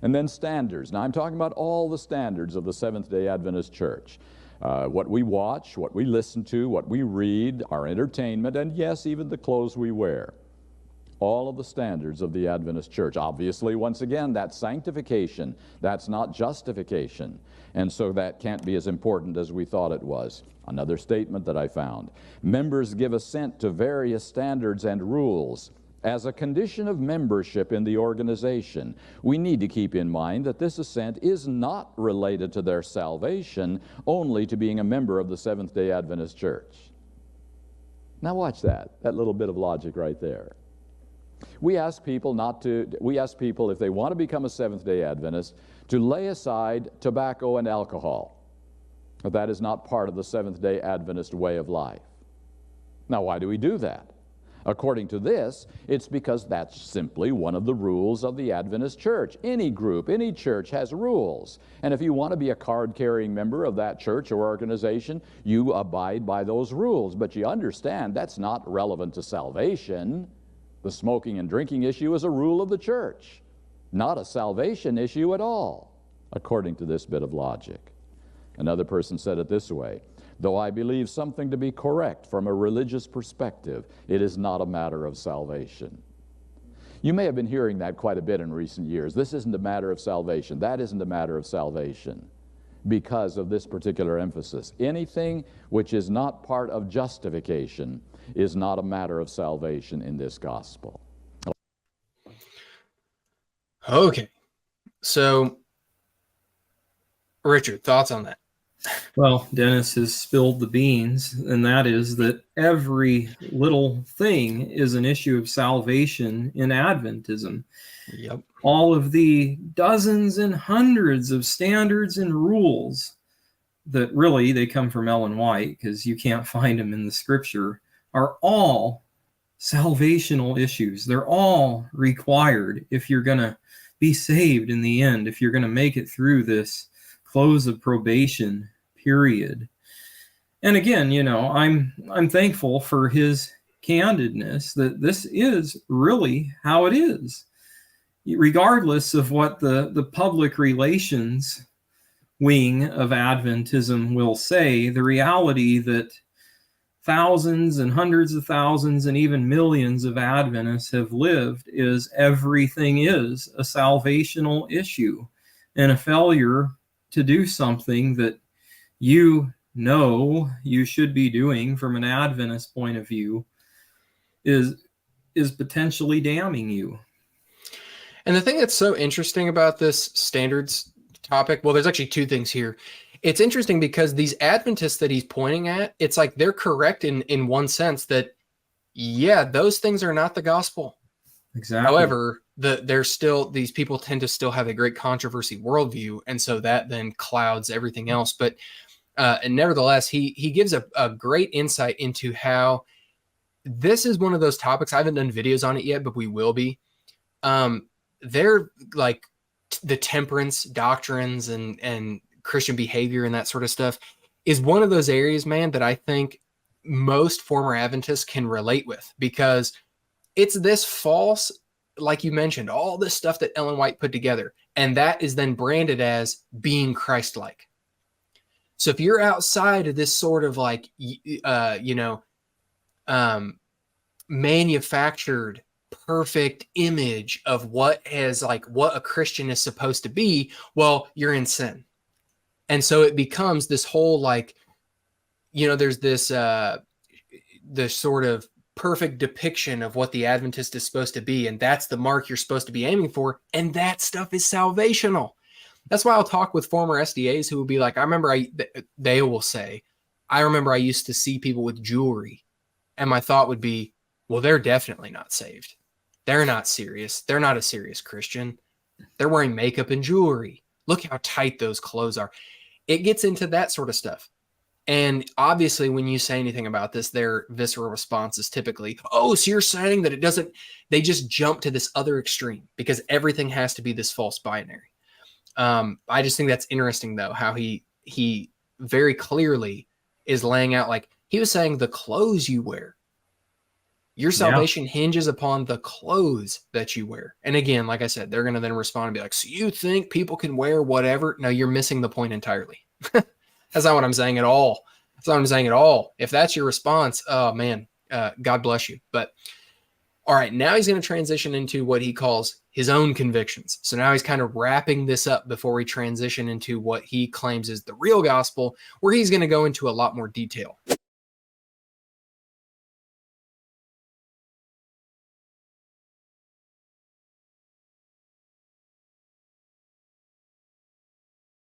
And then standards. Now I'm talking about all the standards of the Seventh-day Adventist Church. What we watch, what we listen to, what we read, our entertainment, and yes, even the clothes we wear. All of the standards of the Adventist Church. Obviously, once again, that's sanctification. That's not justification. And so that can't be as important as we thought it was. Another statement that I found. Members give assent to various standards and rules as a condition of membership in the organization. We need to keep in mind that this assent is not related to their salvation, only to being a member of the Seventh-day Adventist Church. Now watch that little bit of logic right there. We ask people if they want to become a Seventh-day Adventist to lay aside tobacco and alcohol. But that is not part of the Seventh-day Adventist way of life. Now, why do we do that? According to this, it's because that's simply one of the rules of the Adventist Church. Any group, any church has rules. And if you want to be a card-carrying member of that church or organization, you abide by those rules. But you understand that's not relevant to salvation. The smoking and drinking issue is a rule of the church, not a salvation issue at all, according to this bit of logic. Another person said it this way: though I believe something to be correct from a religious perspective, it is not a matter of salvation. You may have been hearing that quite a bit in recent years. This isn't a matter of salvation. That isn't a matter of salvation, because of this particular emphasis. Anything which is not part of justification is not a matter of salvation in this gospel. Okay. So, Richard, thoughts on that? Well, Dennis has spilled the beans, and that is that every little thing is an issue of salvation in Adventism. Yep. All of the dozens and hundreds of standards and rules that really they come from Ellen White, because you can't find them in the scripture, are all salvational issues. They're all required if you're going to be saved in the end, if you're going to make it through this close of probation period. And again, I'm thankful for his candidness that this is really how it is. Regardless of what the public relations wing of Adventism will say, the reality that thousands and hundreds of thousands and even millions of Adventists have lived is everything is a salvational issue, and a failure to do something that you should be doing from an Adventist point of view is potentially damning you. And the thing that's so interesting about this standards topic, well, there's actually two things here. It's interesting because these Adventists that he's pointing at, it's like they're correct in one sense that, yeah, those things are not the gospel. Exactly. However, these people tend to still have a great controversy worldview, and so that then clouds everything else. But and nevertheless, he gives a great insight into how this is one of those topics. I haven't done videos on it yet, but we will be. They're like the temperance doctrines and Christian behavior and that sort of stuff is one of those areas, man, that I think most former Adventists can relate with, because it's this false, like you mentioned, all this stuff that Ellen White put together, and that is then branded as being Christ-like. So if you're outside of this sort of like, manufactured perfect image of what a Christian is supposed to be, well, you're in sin. And so it becomes this whole there's this sort of perfect depiction of what the Adventist is supposed to be, and that's the mark you're supposed to be aiming for, and that stuff is salvational. That's why I'll talk with former SDAs who will be like, they will say, I remember I used to see people with jewelry, and my thought would be, well, they're definitely not saved. They're not serious. They're not a serious Christian. They're wearing makeup and jewelry. Look how tight those clothes are. It gets into that sort of stuff. And obviously, when you say anything about this, their visceral response is typically, oh, so you're saying that they just jump to this other extreme because everything has to be this false binary. I just think that's interesting, though, how he very clearly is laying out, like he was saying, the clothes you wear Your salvation hinges upon the clothes that you wear. And again, like I said, they're going to then respond and be like, so you think people can wear whatever? No, you're missing the point entirely. That's not what I'm saying at all. That's not what I'm saying at all. If that's your response, oh man, God bless you. But all right, now he's going to transition into what he calls his own convictions. So now he's kind of wrapping this up before we transition into what he claims is the real gospel, where he's going to go into a lot more detail.